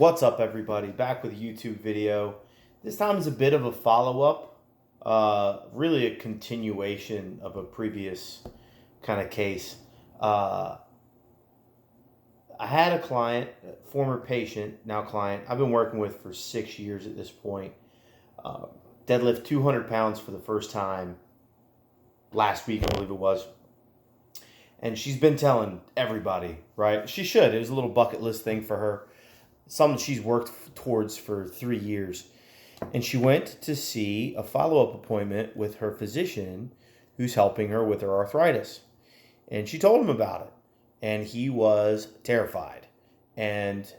What's up, everybody? Back with a YouTube video. This time is a bit of a follow-up, really a continuation of a previous kind of case. Uh, I had a client, former patient, now client, I've been working with for 6 years at this point. Uh, Deadlift 200 pounds for the first time last week, I believe it was. And she's been telling everybody, right? She should. It was a little bucket list thing for her. Something she's worked towards for 3 years. And she went to see a follow-up appointment with her physician who's helping her with her arthritis. And she told him about it. And he was terrified and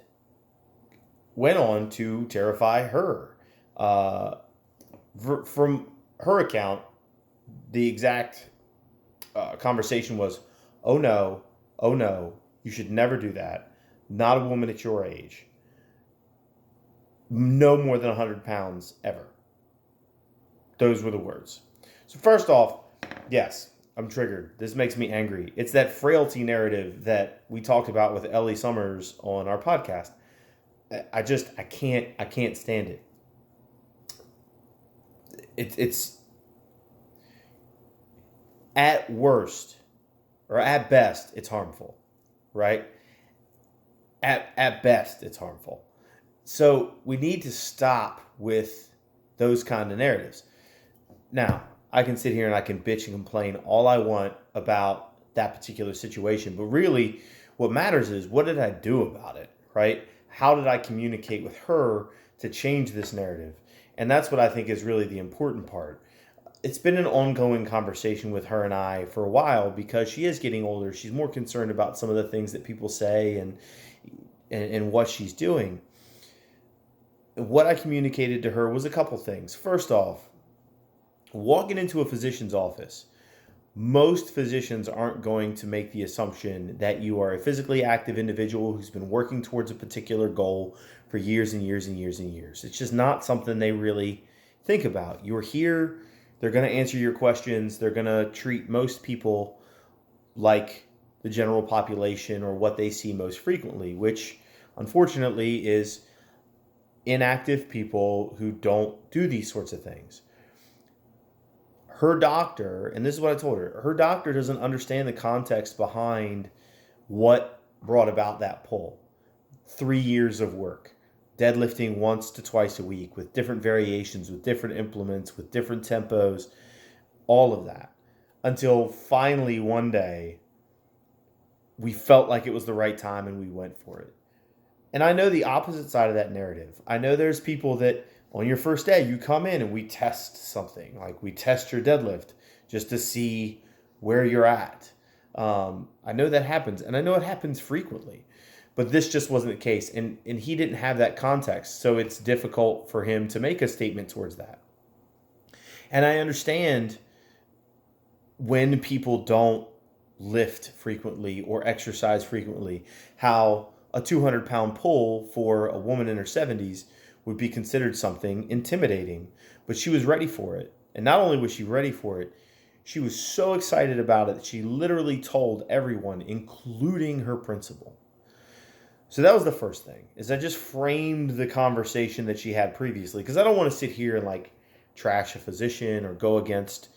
went on to terrify her. From her account, the exact conversation was, oh no, you should never do that. Not a woman at your age. No more than 100 pounds ever. Those were the words. So first off, yes, I'm triggered. This makes me angry. It's that frailty narrative that we talked about with Ellie Summers on our podcast. I can't stand it. It's at worst or at best, it's harmful, right? At best, it's harmful. So we need to stop with those kind of narratives. Now, I can sit here and I can bitch and complain all I want about that particular situation, but really what matters is, what did I do about it, right? How did I communicate with her to change this narrative? And that's what I think is really the important part. It's been an ongoing conversation with her and I for a while because she is getting older. She's more concerned about some of the things that people say and what she's doing. What I communicated to her was a couple things. First off, walking into a physician's office, most physicians aren't going to make the assumption that you are a physically active individual who's been working towards a particular goal for years and years and years and years. It's just not something they really think about. You're here, they're going to answer your questions, they're going to treat most people like the general population or what they see most frequently, which unfortunately is inactive people who don't do these sorts of things. Her doctor, and this is what I told her, her doctor doesn't understand the context behind what brought about that pull. 3 years of work, deadlifting once to twice a week with different variations, with different implements, with different tempos, all of that. Until finally one day, we felt like it was the right time and we went for it. And I know the opposite side of that narrative. I know there's people that on your first day, you come in and we test something. Like we test your deadlift just to see where you're at. I know that happens. And I know it happens frequently. But this just wasn't the case. And he didn't have that context. So it's difficult for him to make a statement towards that. And I understand when people don't lift frequently or exercise frequently, how a 200-pound pull for a woman in her 70s would be considered something intimidating. But she was ready for it. And not only was she ready for it, she was so excited about it that she literally told everyone, including her principal. So that was the first thing, is I just framed the conversation that she had previously, because I don't want to sit here and like trash a physician or go against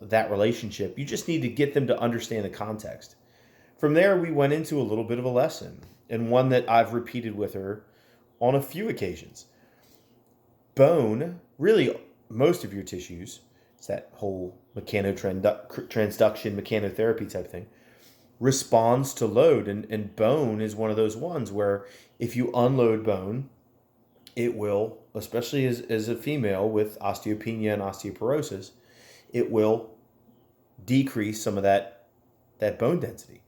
that relationship. You just need to get them to understand the context. From there, we went into a little bit of a lesson, and one that I've repeated with her on a few occasions. Bone, really most of your tissues, it's that whole mechanotransduction, mechanotherapy type thing, responds to load, and bone is one of those ones where if you unload bone, it will, especially as a female with osteopenia and osteoporosis, it will decrease some of that bone density.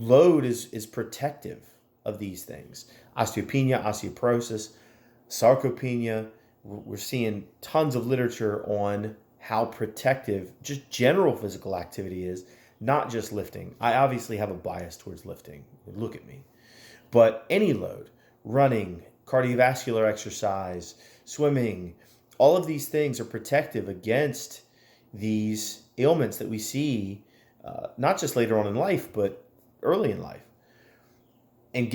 Load is protective of these things. Osteopenia, osteoporosis, sarcopenia. We're seeing tons of literature on how protective just general physical activity is, not just lifting. I obviously have a bias towards lifting. Look at me. But any load, running, cardiovascular exercise, swimming, all of these things are protective against these ailments that we see, not just later on in life, but early in life. And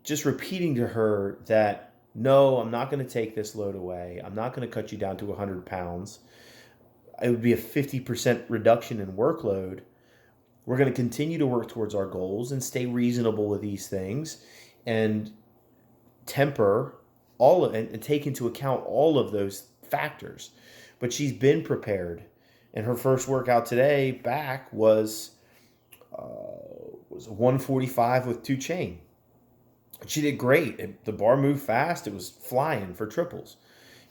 just repeating to her that, no, I'm not going to take this load away. I'm not going to cut you down to 100 pounds. It would be a 50% reduction in workload. We're going to continue to work towards our goals and stay reasonable with these things and temper all of and take into account all of those factors. But she's been prepared. And her first workout today back was 145 with 2 chain. She did great. The bar moved fast. It was flying for triples.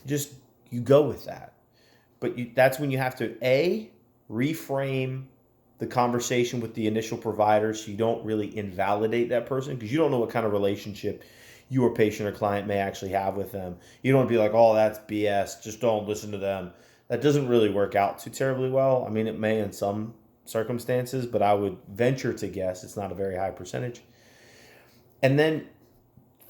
You go with that. But that's when you have to reframe the conversation with the initial provider, so you don't really invalidate that person, because you don't know what kind of relationship your patient or client may actually have with them. You don't want to be like, oh, that's BS, just don't listen to them. That doesn't really work out too terribly well. I mean, it may in some circumstances, but I would venture to guess it's not a very high percentage. And then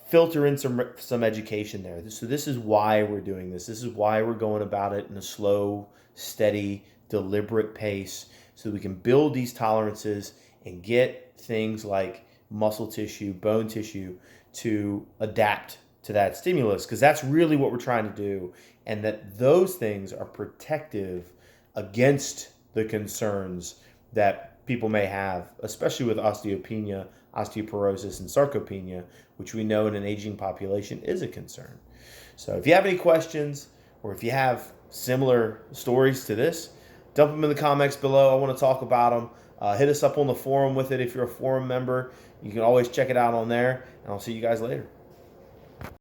filter in some education there. So this is why we're doing this. This is why we're going about it in a slow, steady, deliberate pace, so that we can build these tolerances and get things like muscle tissue, bone tissue to adapt to that stimulus, because that's really what we're trying to do, and that those things are protective against the concerns that people may have, especially with osteopenia, osteoporosis, and sarcopenia, which we know in an aging population is a concern. So if you have any questions, or if you have similar stories to this, dump them in the comments below. I want to talk about them. Hit us up on the forum with it if you're a forum member. You can always check it out on there, and I'll see you guys later.